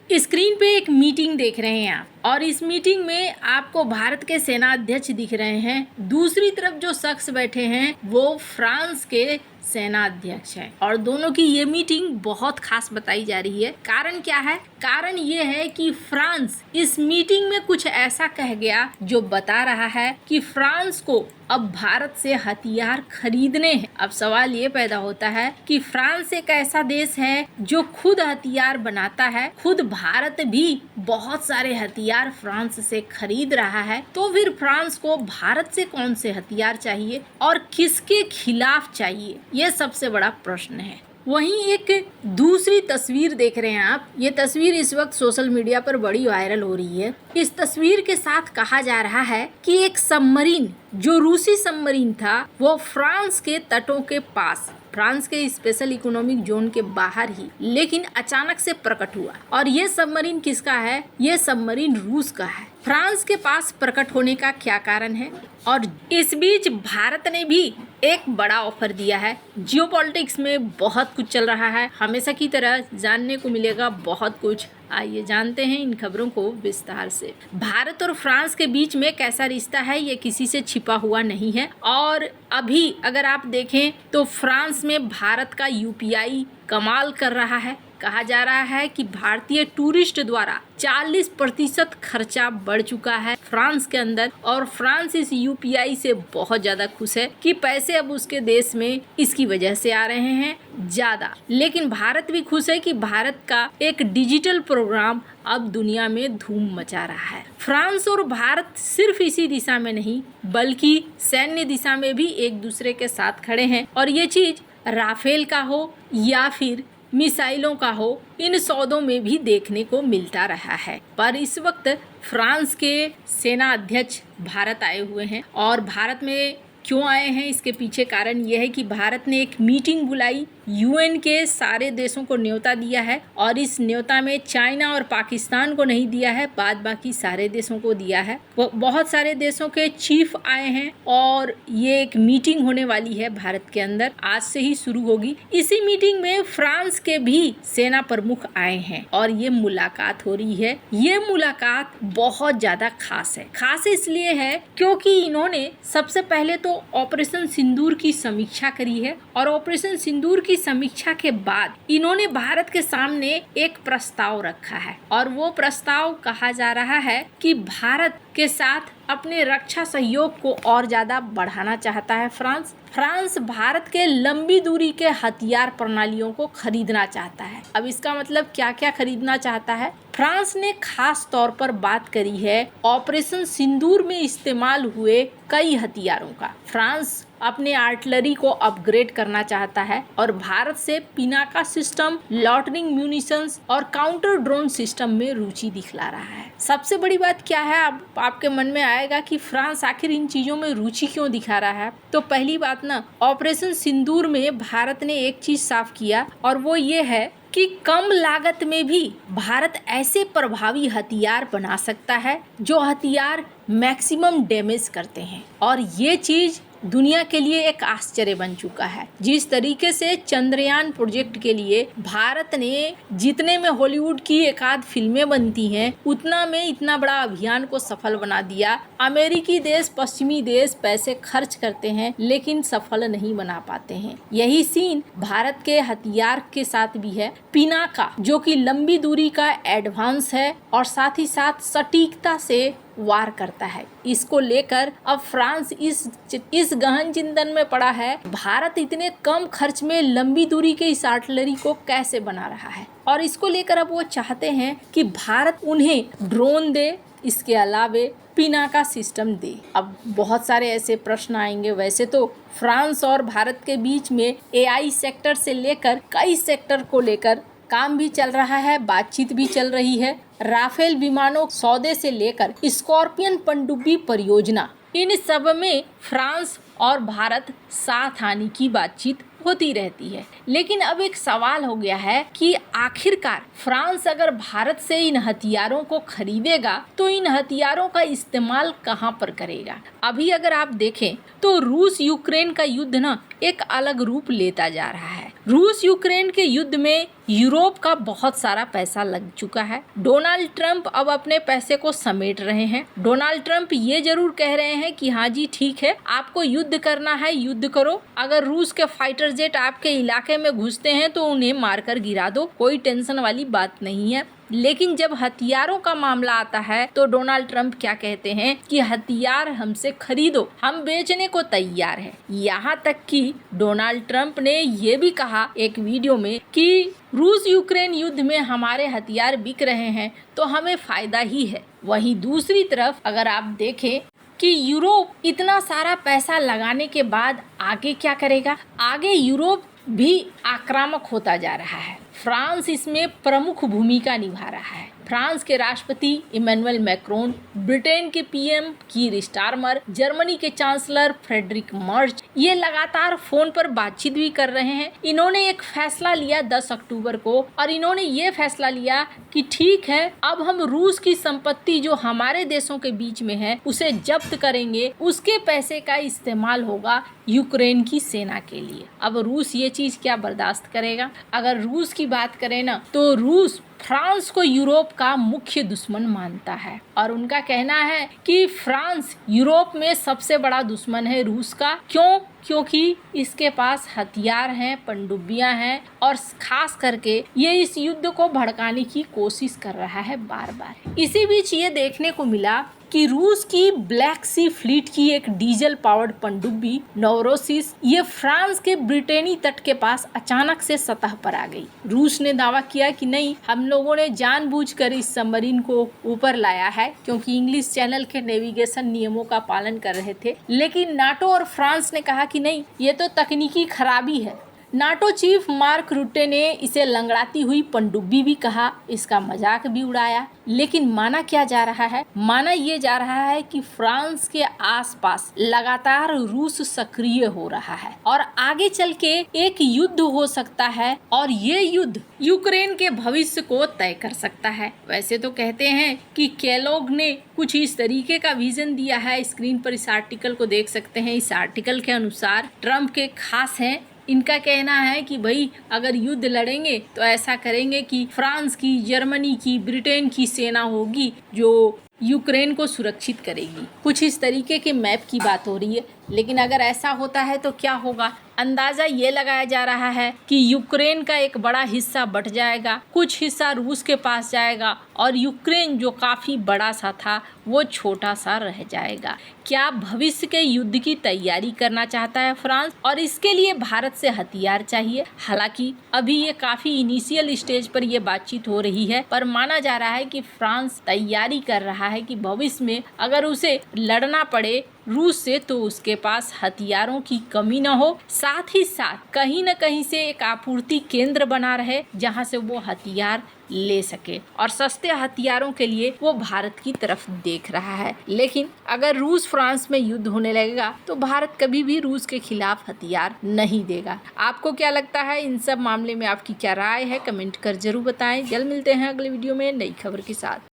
Screen पे एक meeting देख रहे हैं आप, और इस मीटिंग में आपको भारत के सेना अध्यक्ष दिख रहे हैं। दूसरी तरफ जो शख्स बैठे हैं वो फ्रांस के सेना अध्यक्ष है, और दोनों की ये मीटिंग बहुत खास बताई जा रही है। कारण क्या है? कारण ये है कि फ्रांस इस मीटिंग में कुछ ऐसा कह गया जो बता रहा है कि फ्रांस को अब भारत से हथियार खरीदने हैं। अब सवाल ये पैदा होता है कि फ्रांस एक ऐसा देश है जो खुद हथियार बनाता है, खुद भारत भी बहुत सारे हथियार फ्रांस से खरीद रहा है, तो फिर फ्रांस को भारत से कौन से हथियार चाहिए और किसके खिलाफ चाहिए, ये सबसे बड़ा प्रश्न है। वहीं एक दूसरी तस्वीर देख रहे हैं आप। ये तस्वीर इस वक्त सोशल मीडिया पर बड़ी वायरल हो रही है। इस तस्वीर के साथ कहा जा रहा है कि एक सबमरीन, जो रूसी सबमरीन था, वो फ्रांस के तटों के पास, फ्रांस के स्पेशल इकोनॉमिक जोन के बाहर ही, लेकिन अचानक से प्रकट हुआ। और ये सबमरीन किसका है? ये सबमरीन रूस का है। फ्रांस के पास प्रकट होने का क्या कारण है? और इस बीच भारत ने भी एक बड़ा ऑफर दिया है। जियोपॉलिटिक्स में बहुत कुछ चल रहा है, हमेशा की तरह जानने को मिलेगा बहुत कुछ। आइए जानते हैं इन खबरों को विस्तार से। भारत और फ्रांस के बीच में कैसा रिश्ता है, ये किसी से छिपा हुआ नहीं है। और अभी अगर आप देखें तो फ्रांस में भारत का यूपीआई कमाल कर रहा है। कहा जा रहा है कि भारतीय टूरिस्ट द्वारा 40% खर्चा बढ़ चुका है फ्रांस के अंदर, और फ्रांस इस यूपीआई से बहुत ज्यादा खुश है कि पैसे अब उसके देश में इसकी वजह से आ रहे हैं ज्यादा। लेकिन भारत भी खुश है कि भारत का एक डिजिटल प्रोग्राम अब दुनिया में धूम मचा रहा है। फ्रांस और भारत सिर्फ इसी दिशा में नहीं, बल्कि सैन्य दिशा में भी एक दूसरे के साथ खड़े हैं। और ये चीज राफेल का हो या फिर मिसाइलों का हो, इन सौदों में भी देखने को मिलता रहा है। पर इस वक्त फ्रांस के सेना अध्यक्ष भारत आए हुए हैं, और भारत में क्यों आए हैं इसके पीछे कारण यह है कि भारत ने एक मीटिंग बुलाई, यूएन के सारे देशों को न्योता दिया है, और इस न्योता में चाइना और पाकिस्तान को नहीं दिया है, बाद बाकी सारे देशों को दिया है। वो बहुत सारे देशों के चीफ आए हैं, और ये एक मीटिंग होने वाली है भारत के अंदर, आज से ही शुरू होगी। इसी मीटिंग में फ्रांस के भी सेना प्रमुख आए हैं, और ये मुलाकात हो रही है। ये मुलाकात बहुत ज्यादा खास है। खास इसलिए है क्योंकि इन्होंने सबसे पहले तो ऑपरेशन सिंदूर की समीक्षा करी है, और ऑपरेशन सिंदूर की समीक्षा के बाद इन्होंने भारत के सामने एक प्रस्ताव रखा है, और वो प्रस्ताव कहा जा रहा है कि भारत के साथ अपने रक्षा सहयोग को और ज्यादा बढ़ाना चाहता है फ्रांस भारत के लंबी दूरी के हथियार प्रणालियों को खरीदना चाहता है। अब इसका मतलब क्या क्या खरीदना चाहता है? फ्रांस ने खास तौर पर बात करी है ऑपरेशन सिंदूर में इस्तेमाल हुए कई हथियारों का। फ्रांस अपने आर्टिलरी को अपग्रेड करना चाहता है, और भारत से पिनाका सिस्टम, लॉटरिंग म्यूनिशंस और काउंटर ड्रोन सिस्टम में रुचि दिखला रहा है। सबसे बड़ी बात क्या है? आपके मन में आएगा कि फ्रांस आखिर इन चीजों में रुचि क्यों दिखा रहा है। तो पहली बात ना, ऑपरेशन सिंदूर में भारत ने एक चीज साफ किया, और वो ये है कि कम लागत में भी भारत ऐसे प्रभावी हथियार बना सकता है जो हथियार मैक्सिमम डैमेज करते हैं। और ये चीज दुनिया के लिए एक आश्चर्य बन चुका है। जिस तरीके से चंद्रयान प्रोजेक्ट के लिए भारत ने, जितने में हॉलीवुड की एक आध फिल्में बनती हैं, उतना में इतना बड़ा अभियान को सफल बना दिया। अमेरिकी देश, पश्चिमी देश पैसे खर्च करते हैं लेकिन सफल नहीं बना पाते हैं। यही सीन भारत के हथियार के साथ भी है। पिनाका, जो कि लंबी दूरी का एडवांस है और साथ ही साथ सटीकता से वार करता है, इसको लेकर अब फ्रांस इस गहन चिंतन में पड़ा है, भारत इतने कम खर्च में लंबी दूरी के इस आर्टिलरी को कैसे बना रहा है। और इसको लेकर अब वो चाहते हैं कि भारत उन्हें ड्रोन दे, इसके अलावे पिनाका सिस्टम दे। अब बहुत सारे ऐसे प्रश्न आएंगे। वैसे तो फ्रांस और भारत के बीच में एआई सेक्टर से लेकर कई सेक्टर को लेकर काम भी चल रहा है, बातचीत भी चल रही है। राफेल विमानों सौदे से लेकर स्कॉर्पियन पनडुब्बी परियोजना, इन सब में फ्रांस और भारत साथ आने की बातचीत होती रहती है। लेकिन अब एक सवाल हो गया है कि आखिरकार फ्रांस अगर भारत से इन हथियारों को खरीदेगा तो इन हथियारों का इस्तेमाल कहां पर करेगा। अभी अगर आप देखें तो रूस यूक्रेन का युद्ध ना एक अलग रूप लेता जा रहा है। रूस यूक्रेन के युद्ध में यूरोप का बहुत सारा पैसा लग चुका है। डोनाल्ड ट्रंप अब अपने पैसे को समेट रहे हैं। डोनाल्ड ट्रंप ये जरूर कह रहे हैं कि हाँ जी ठीक है, आपको युद्ध करना है, युद्ध करो। अगर रूस के फाइटर जेट आपके इलाके में घुसते हैं तो उन्हें मारकर गिरा दो, कोई टेंशन वाली बात नहीं है। लेकिन जब हथियारों का मामला आता है तो डोनाल्ड ट्रंप क्या कहते हैं कि हथियार हमसे खरीदो, हम बेचने को तैयार हैं। यहाँ तक कि डोनाल्ड ट्रंप ने ये भी कहा एक वीडियो में कि रूस यूक्रेन युद्ध में हमारे हथियार बिक रहे हैं तो हमें फायदा ही है। वहीं दूसरी तरफ अगर आप देखें कि यूरोप इतना सारा पैसा लगाने के बाद आगे क्या करेगा, आगे यूरोप भी आक्रामक होता जा रहा है। फ्रांस इसमें प्रमुख भूमिका निभा रहा है। फ्रांस के राष्ट्रपति इमैनुअल मैक्रोन, ब्रिटेन के पीएम कीर स्टारमर, जर्मनी के चांसलर फ्रेडरिक मर्ज ये लगातार फोन पर बातचीत भी कर रहे हैं। इन्होंने एक फैसला लिया 10 अक्टूबर को और इन्होंने ये फैसला लिया कि ठीक है, अब हम रूस की संपत्ति जो हमारे देशों के बीच में है उसे जब्त करेंगे, उसके पैसे का इस्तेमाल होगा यूक्रेन की सेना के लिए। अब रूस ये चीज क्या बर्दाश्त करेगा? अगर रूस की बात करें ना तो रूस फ्रांस को यूरोप का मुख्य दुश्मन मानता है और उनका कहना है कि फ्रांस यूरोप में सबसे बड़ा दुश्मन है रूस का। क्यों? क्योंकि इसके पास हथियार हैं, पनडुब्बियां हैं और खास करके ये इस युद्ध को भड़काने की कोशिश कर रहा है बार बार। इसी बीच ये देखने को मिला कि रूस की ब्लैक सी फ्लीट की एक डीजल पावर्ड पनडुब्बी नोवरोसिस ये फ्रांस के ब्रिटेनी तट के पास अचानक से सतह पर आ गई। रूस ने दावा किया कि नहीं, हम लोगों ने जानबूझकर इस सबमरीन को ऊपर लाया है क्योंकि इंग्लिश चैनल के नेविगेशन नियमों का पालन कर रहे थे। लेकिन नाटो और फ्रांस ने कहा कि नहीं, ये तो तकनीकी खराबी है। नाटो चीफ मार्क रुटे ने इसे लंगड़ाती हुई पनडुब्बी भी कहा, इसका मजाक भी उड़ाया। लेकिन माना क्या जा रहा है? माना ये जा रहा है कि फ्रांस के आसपास लगातार रूस सक्रिय हो रहा है और आगे चल के एक युद्ध हो सकता है और ये युद्ध यूक्रेन के भविष्य को तय कर सकता है। वैसे तो कहते हैं कि केलॉग ने कुछ इस तरीके का विजन दिया है। स्क्रीन पर इस आर्टिकल को देख सकते हैं। इस आर्टिकल के अनुसार ट्रंप के खास हैं। इनका कहना है कि भाई अगर युद्ध लड़ेंगे तो ऐसा करेंगे कि फ्रांस की, जर्मनी की, ब्रिटेन की सेना होगी जो यूक्रेन को सुरक्षित करेगी। कुछ इस तरीके के मैप की बात हो रही है। लेकिन अगर ऐसा होता है तो क्या होगा? अंदाजा ये लगाया जा रहा है कि यूक्रेन का एक बड़ा हिस्सा बट जाएगा, कुछ हिस्सा रूस के पास जाएगा और यूक्रेन जो काफी बड़ा सा था वो छोटा सा रह जाएगा। क्या भविष्य के युद्ध की तैयारी करना चाहता है फ्रांस और इसके लिए भारत से हथियार चाहिए? हालांकि अभी ये काफी इनिशियल स्टेज पर ये बातचीत हो रही है, पर माना जा रहा है कि फ्रांस तैयारी कर रहा है कि भविष्य में अगर उसे लड़ना पड़े रूस से तो उसके पास हथियारों की कमी न हो, साथ ही साथ कहीं न कहीं से एक आपूर्ति केंद्र बना रहे जहां से वो हथियार ले सके और सस्ते हथियारों के लिए वो भारत की तरफ देख रहा है। लेकिन अगर रूस फ्रांस में युद्ध होने लगेगा तो भारत कभी भी रूस के खिलाफ हथियार नहीं देगा। आपको क्या लगता है? इन सब मामले में आपकी क्या राय है? कमेंट कर जरूर बताएं। जल्द मिलते हैं अगले वीडियो में नई खबर के साथ।